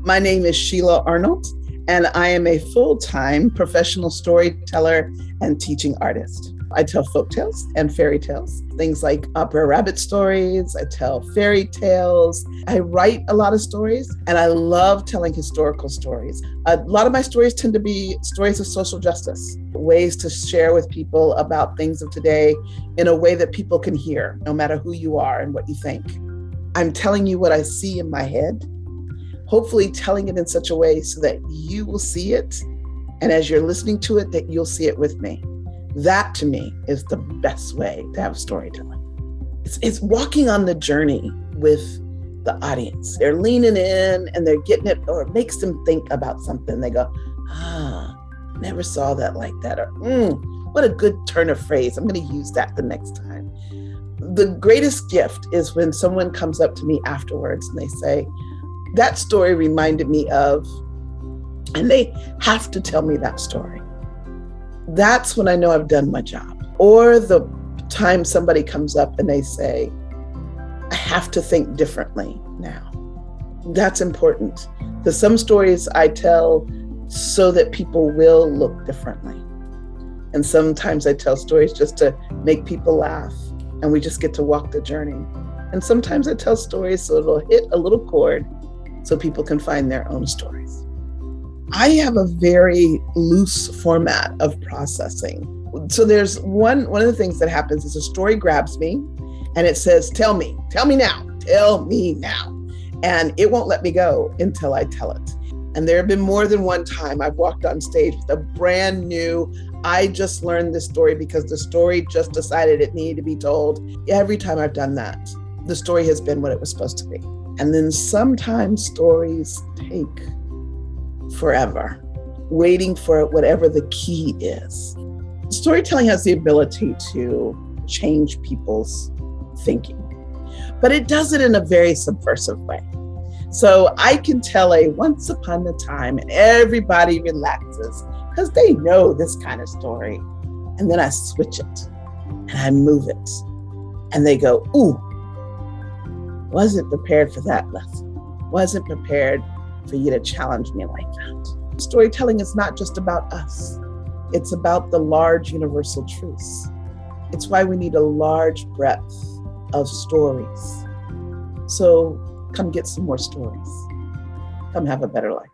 My name is Sheila Arnold, and I am a full-time professional storyteller and teaching artist. I tell folktales and fairy tales, things like opera rabbit stories. I tell fairy tales. I write a lot of stories, and I love telling historical stories. A lot of my stories tend to be stories of social justice, ways to share with people about things of today in a way that people can hear, no matter who you are and what you think. I'm telling you what I see in my head, hopefully telling it in such a way so that you will see it. And as you're listening to it, that you'll see it with me. That to me is the best way to have storytelling. It's walking on the journey with the audience. They're leaning in and they're getting it, or it makes them think about something. They go, never saw that like that. Or, what a good turn of phrase. I'm going to use that the next time. The greatest gift is when someone comes up to me afterwards and they say, that story reminded me of, and they have to tell me that story. That's when I know I've done my job. Or the time somebody comes up and they say, I have to think differently now. That's important. Because some stories I tell so that people will look differently. And sometimes I tell stories just to make people laugh, and we just get to walk the journey. And sometimes I tell stories so it'll hit a little chord so people can find their own stories. I have a very loose format of processing. So there's one of the things that happens is a story grabs me and it says, tell me now. And it won't let me go until I tell it. And there have been more than one time I've walked on stage with a brand new, I just learned this story because the story just decided it needed to be told. Every time I've done that, the story has been what it was supposed to be. And then sometimes stories take forever, waiting for whatever the key is. Storytelling has the ability to change people's thinking, but it does it in a very subversive way. So I can tell a once upon a time and everybody relaxes because they know this kind of story. And then I switch it and I move it and they go, ooh, wasn't prepared for that lesson. Wasn't prepared for you to challenge me like that. Storytelling is not just about us. It's about the large universal truths. It's why we need a large breadth of stories. So come get some more stories. Come have a better life.